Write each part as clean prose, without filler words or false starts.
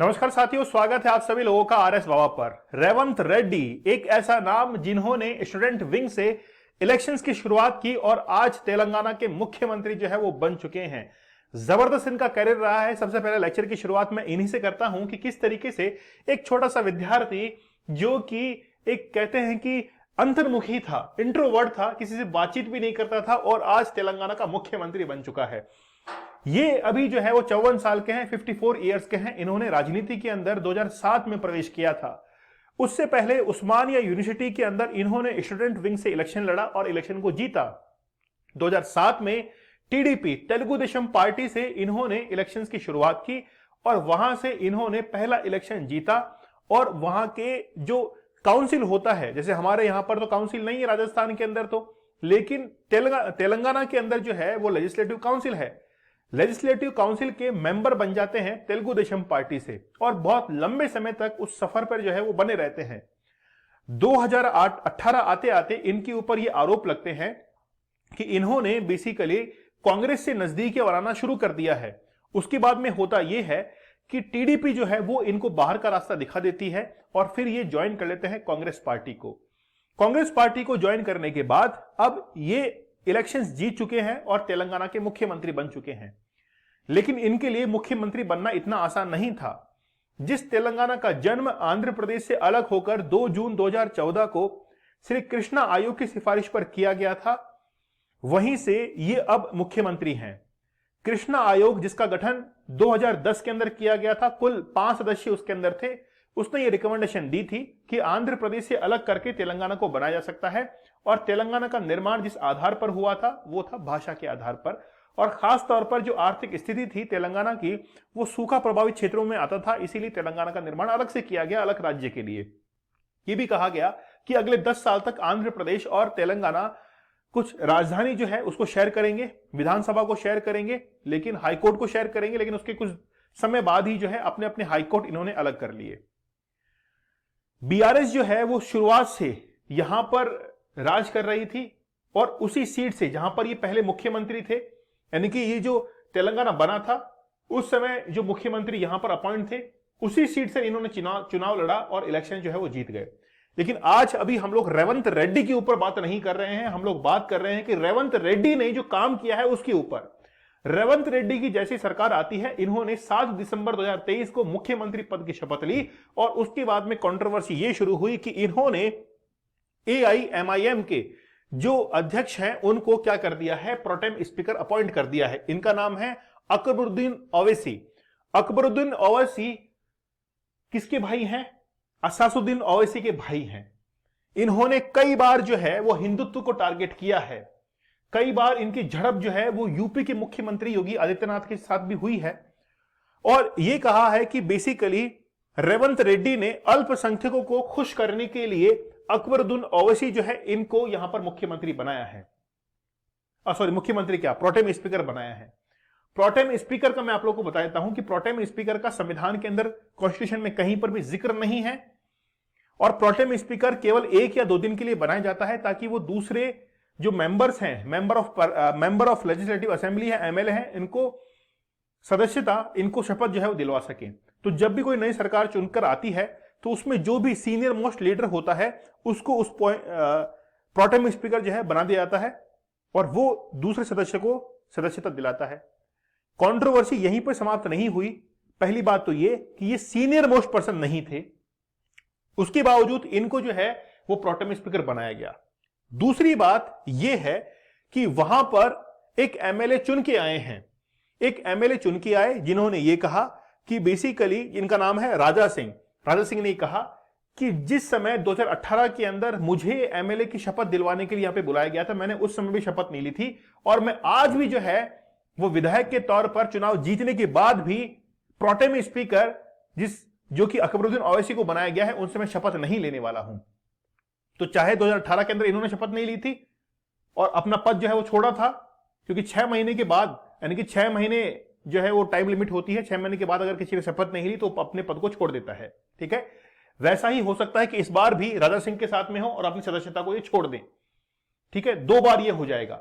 नमस्कार साथियों, स्वागत है आप सभी लोगों का आरएस बाबा पर। रेवंत रेड्डी एक ऐसा नाम जिन्होंने स्टूडेंट विंग से इलेक्शंस की शुरुआत की और आज तेलंगाना के मुख्यमंत्री जो है वो बन चुके हैं। जबरदस्त इनका करियर रहा है। सबसे पहले लेक्चर की शुरुआत मैं इन्हीं से करता हूं कि किस तरीके से एक छोटा सा विद्यार्थी जो कि एक कहते हैं कि अंतर्मुखी था, इंट्रोवर्ट था, किसी से बातचीत भी नहीं करता था और आज तेलंगाना का मुख्यमंत्री बन चुका है। ये अभी जो है वो 54 साल के हैं, 54 इयर्स के हैं। इन्होंने राजनीति के अंदर 2007 में प्रवेश किया था। उससे पहले उस्मानिया यूनिवर्सिटी के अंदर इन्होंने स्टूडेंट विंग से इलेक्शन लड़ा और इलेक्शन को जीता। 2007 में टीडीपी तेलुगु देशम पार्टी से इन्होंने इलेक्शंस की शुरुआत की और वहां से इन्होंने पहला इलेक्शन जीता। और वहां के जो काउंसिल होता है, जैसे हमारे यहां पर तो काउंसिल नहीं है राजस्थान के अंदर तो, लेकिन तेलंगाना के अंदर जो है वो लेजिस्लेटिव काउंसिल है। लेजिस्लेटिव काउंसिल के मेंबर बन जाते हैं तेलुगु देशम पार्टी से और बहुत लंबे समय तक उस सफर पर जो है वो बने रहते हैं। 2018 आते आते इनके ऊपर ये आरोप लगते हैं कि इन्होंने बेसिकली कांग्रेस से नजदीकी बनाना शुरू कर दिया है। उसके बाद में होता यह है कि टीडीपी जो है वो इनको बाहर का रास्ता दिखा देती है और फिर ये ज्वाइन कर लेते हैं कांग्रेस पार्टी को। कांग्रेस पार्टी को ज्वाइन करने के बाद अब ये इलेक्शंस जीत चुके हैं और तेलंगाना के मुख्यमंत्री बन चुके हैं। लेकिन इनके लिए मुख्यमंत्री बनना इतना आसान नहीं था। जिस तेलंगाना का जन्म आंध्र प्रदेश से अलग होकर 2 जून 2014 को श्री कृष्णा आयोग की सिफारिश पर किया गया था, वहीं से ये अब मुख्यमंत्री हैं। कृष्णा आयोग जिसका गठन 2010 के अंदर किया गया था, कुल 5 सदस्य उसके अंदर थे। उसने ये रिकमेंडेशन दी थी कि आंध्र प्रदेश से अलग करके तेलंगाना को बनाया जा सकता है और तेलंगाना का निर्माण जिस आधार पर हुआ था वो था भाषा के आधार पर। और खास तौर पर जो आर्थिक स्थिति थी तेलंगाना की वो सूखा प्रभावित क्षेत्रों में आता था, इसीलिए तेलंगाना का निर्माण अलग से किया गया, अलग राज्य के लिए। यह भी कहा गया कि अगले 10 साल तक आंध्र प्रदेश और तेलंगाना कुछ राजधानी जो है उसको शेयर करेंगे, विधानसभा को शेयर करेंगे, लेकिन हाईकोर्ट को शेयर करेंगे, लेकिन उसके कुछ समय बाद ही जो है अपने अपने हाईकोर्ट इन्होंने अलग कर लिए। बीआरएस जो है वो शुरुआत से यहां पर राज कर रही थी और उसी सीट से जहां पर ये पहले मुख्यमंत्री थे, यानी कि ये जो तेलंगाना बना था उस समय जो मुख्यमंत्री यहां पर अपॉइंट थे उसी सीट से इन्होंने चुनाव लड़ा और इलेक्शन जो है वो जीत गए। लेकिन आज अभी हम लोग रेवंत रेड्डी के ऊपर बात नहीं कर रहे हैं, हम लोग बात कर रहे हैं कि रेवंत रेड्डी ने जो काम किया है उसके ऊपर। रेवंत रेड्डी की जैसी सरकार आती है, इन्होंने 7 दिसंबर 2023 को मुख्यमंत्री पद की शपथ ली और उसके बाद में कंट्रोवर्सी ये शुरू हुई कि इन्होंने एआईएमआईएम के जो अध्यक्ष हैं उनको क्या कर दिया है, प्रोटेम स्पीकर अपॉइंट कर दिया है। इनका नाम है अकबरुद्दीन ओवैसी। अकबरुद्दीन ओवैसी किसके भाई हैं? असासुद्दीन ओवैसी के भाई हैं। इन्होंने कई बार जो है वो हिंदुत्व को टारगेट किया है। कई बार इनकी झड़प जो है वो यूपी के मुख्यमंत्री योगी आदित्यनाथ के साथ भी हुई है और यह कहा है कि बेसिकली रेवंत रेड्डी ने अल्पसंख्यकों को खुश करने के लिए अकबरुद्दीन ओवैसी जो है इनको यहां पर मुख्यमंत्री बनाया है। मुख्यमंत्री क्या, प्रोटेम स्पीकर बनाया है। प्रोटेम स्पीकर का मैं आप लोगों को बता देता हूं कि प्रोटेम स्पीकर का संविधान के अंदर, कॉन्स्टिट्यूशन में कहीं पर भी जिक्र नहीं है और प्रोटेम स्पीकर केवल 1 या 2 दिन के लिए बनाया जाता है ताकि वो दूसरे जो मेंबर्स हैं, मेंबर ऑफ लेजिस्लेटिव असेंबली है, एमएलए हैं, इनको सदस्यता, इनको शपथ जो है वो दिलवा सके। तो जब भी कोई नई सरकार चुनकर आती है तो उसमें जो भी सीनियर मोस्ट लीडर होता है उसको उस प्रोटेम स्पीकर जो है बना दिया जाता है और वो दूसरे सदस्य को सदस्यता दिलाता है। कंट्रोवर्सी यहीं पर समाप्त नहीं हुई। पहली बात तो ये कि ये सीनियर मोस्ट पर्सन नहीं थे, उसके बावजूद इनको जो है वो प्रोटेम स्पीकर बनाया गया। दूसरी बात यह है कि वहां पर एक एमएलए चुन के आए हैं, एक एमएलए चुन के आए जिन्होंने यह कहा कि बेसिकली इनका नाम है राजा सिंह। राजा सिंह ने कहा कि जिस समय 2018 के अंदर मुझे एमएलए की शपथ दिलवाने के लिए यहां पे बुलाया गया था, मैंने उस समय भी शपथ नहीं ली थी और मैं आज भी जो है वो विधायक के तौर पर चुनाव जीतने के बाद भी प्रोटेम स्पीकर जो कि अकबरुद्दीन ओवैसी को बनाया गया है उनसे मैं शपथ नहीं लेने वाला हूं। तो चाहे 2018 के अंदर इन्होंने शपथ नहीं ली थी और अपना पद जो है वो छोड़ा था, क्योंकि 6 महीने के बाद, यानी कि 6 महीने जो है वो टाइम लिमिट होती है, 6 महीने के बाद अगर किसी ने शपथ नहीं ली तो अपने पद को छोड़ देता है। ठीक है, वैसा ही हो सकता है कि इस बार भी राजा सिंह के साथ में हो और अपनी सदस्यता को ये छोड़ दें। ठीक है, 2 बार ये हो जाएगा।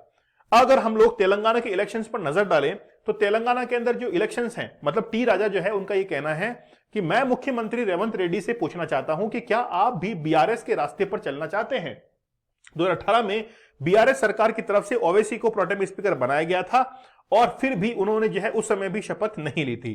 अगर हम लोग तेलंगाना के इलेक्शंस पर नजर डालें तो तेलंगाना के अंदर जो इलेक्शंस हैं, मतलब टी राजा जो है उनका ये कहना है कि मैं मुख्यमंत्री रेवंत रेड्डी से पूछना चाहता हूं कि क्या आप भी बीआरएस के रास्ते पर चलना चाहते हैं। 2018 में बीआरएस सरकार की तरफ से ओवैसी को प्रोटेम स्पीकर बनाया गया था और फिर भी उन्होंने जो है उस समय भी शपथ नहीं ली थी।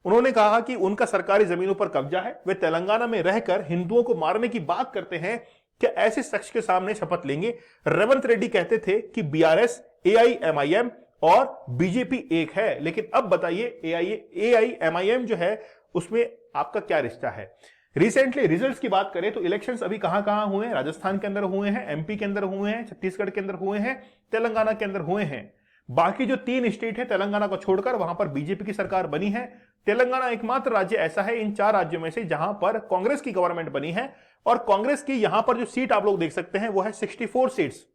उन्होंने कहा कि उनका सरकारी जमीनों पर कब्जा है, वे तेलंगाना में रहकर हिंदुओं को मारने की बात करते हैं। क्या ऐसे शख्स के सामने शपथ लेंगे? रेवंत रेड्डी कहते थे कि बीआरएस, एआईएमआईएम और बीजेपी एक है, लेकिन अब बताइए एआईएमआईएम जो है उसमें आपका क्या रिश्ता है। रिसेंटली रिजल्ट्स की बात करें तो इलेक्शंस अभी कहां कहां हुए हैं? राजस्थान के अंदर हुए हैं, एमपी के अंदर हुए हैं, छत्तीसगढ़ के अंदर हुए हैं, तेलंगाना के अंदर हुए हैं। बाकी जो 3 स्टेट है तेलंगाना को छोड़कर, वहां पर बीजेपी की सरकार बनी है। तेलंगाना एकमात्र राज्य ऐसा है इन 4 राज्यों में से जहां पर कांग्रेस की गवर्नमेंट बनी है और कांग्रेस की यहां पर जो सीट आप लोग देख सकते हैं वो है 64 सीट्स।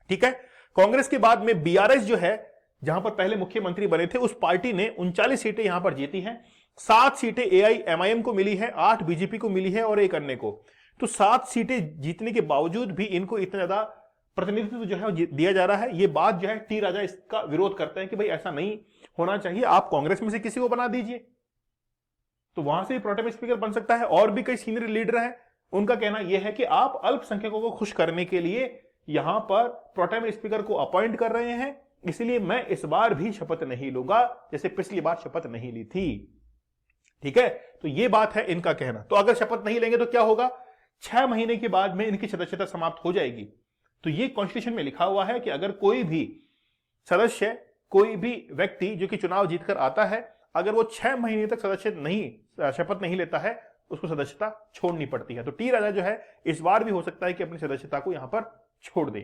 ठीक है, कांग्रेस के बाद में बीआरएस जो है, जहां पर पहले मुख्यमंत्री बने थे, उस पार्टी ने 39 सीटें यहां पर जीती हैं। 7 सीटें एआईएमआईएम को मिली है, 8 बीजेपी को मिली है और 1 अन्य को। तो 7 सीटें जीतने के बावजूद भी इनको इतना ज्यादा प्रतिनिधित्व जो है दिया जा रहा है। ये बात जो है टी राजा इसका विरोध करते हैं कि भाई ऐसा नहीं होना चाहिए, आप कांग्रेस में से किसी को बना दीजिए तो वहां से प्रोटेम स्पीकर बन सकता है। और भी कई सीनियर लीडर हैं, उनका कहना यह है कि आप अल्पसंख्यकों को खुश करने के लिए यहां पर प्रोटेम स्पीकर को अपॉइंट कर रहे हैं, इसलिए मैं इस बार भी शपथ नहीं लूंगा जैसे पिछली बार शपथ नहीं ली थी। ठीक है, तो यह बात है इनका कहना। तो अगर शपथ नहीं लेंगे तो क्या होगा? 6 महीने के बाद में इनकी सदस्यता समाप्त हो जाएगी। तो ये कॉन्स्टिट्यूशन में लिखा हुआ है कि अगर कोई भी सदस्य, कोई भी व्यक्ति जो कि चुनाव जीतकर आता है, अगर वो 6 महीने तक शपथ नहीं लेता है, उसको सदस्यता छोड़नी पड़ती है। तो टी राजा जो है इस बार भी हो सकता है कि अपनी सदस्यता को यहां पर छोड़ दे।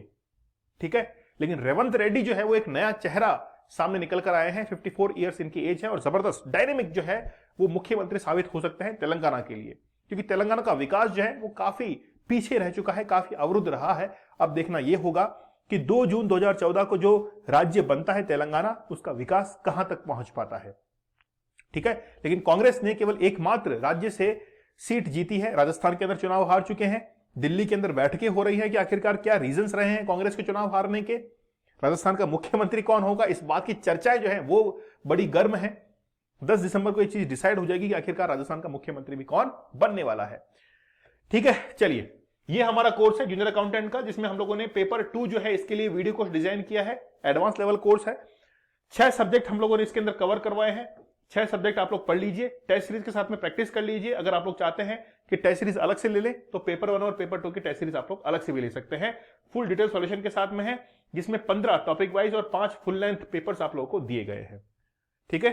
ठीक है, लेकिन रेवंत रेड्डी जो है वो एक नया चेहरा सामने निकल कर आए हैं। 54 ईयर्स इनकी एज है और जबरदस्त डायनेमिक जो है वो मुख्यमंत्री साबित हो सकते हैं तेलंगाना के लिए, क्योंकि तेलंगाना का विकास जो है वो काफी पीछे रह चुका है, काफी अवरुद्ध रहा है। अब देखना यह होगा कि 2 जून 2014 को जो राज्य बनता है तेलंगाना, उसका विकास कहां तक पहुंच पाता है। ठीक है, लेकिन कांग्रेस ने केवल एकमात्र राज्य से सीट जीती है। राजस्थान के अंदर चुनाव हार चुके हैं, दिल्ली के अंदर बैठकें हो रही है कि आखिरकार क्या रीजंस रहे हैं कांग्रेस के चुनाव हारने के, राजस्थान का मुख्यमंत्री कौन होगा, इस बात की चर्चाएं जो है वो बड़ी गर्म है। 10 दिसंबर को यह चीज डिसाइड हो जाएगी कि आखिरकार राजस्थान का मुख्यमंत्री भी कौन बनने वाला है। ठीक है, चलिए, ये हमारा कोर्स है जूनियर अकाउंटेंट का, जिसमें हम लोगों ने पेपर 2 जो है इसके लिए वीडियो कोर्स डिजाइन किया है। एडवांस लेवल कोर्स है, 6 सब्जेक्ट हम लोगों ने इसके अंदर कवर करवाए हैं। 6 सब्जेक्ट आप लोग पढ़ लीजिए, टेस्ट सीरीज के साथ में प्रैक्टिस कर लीजिए। अगर आप लोग चाहते हैं कि टेस्ट सीरीज अलग से ले लें तो पेपर 1 और पेपर 2 की टेस्ट सीरीज आप लोग अलग से भी ले सकते हैं। फुल डिटेल सॉल्यूशन के साथ में है, जिसमें 15 टॉपिक वाइज और 5 फुल लेंथ पेपर्स आप लोगों को दिए गए हैं। ठीक है,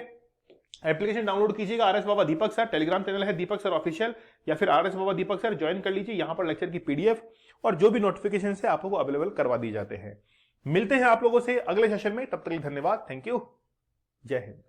एप्लीकेशन डाउनलोड कीजिएगा, आरएस बाबा दीपक सर, टेलीग्राम चैनल है दीपक सर ऑफिशियल, या फिर आरएस बाबा दीपक सर ज्वाइन कर लीजिए। यहां पर लेक्चर की पीडीएफ और जो भी नोटिफिकेशन है आप लोगों को अवेलेबल करवा दी जाते हैं। मिलते हैं आप लोगों से अगले सेशन में, तब तक धन्यवाद, थैंक यू, जय हिंद।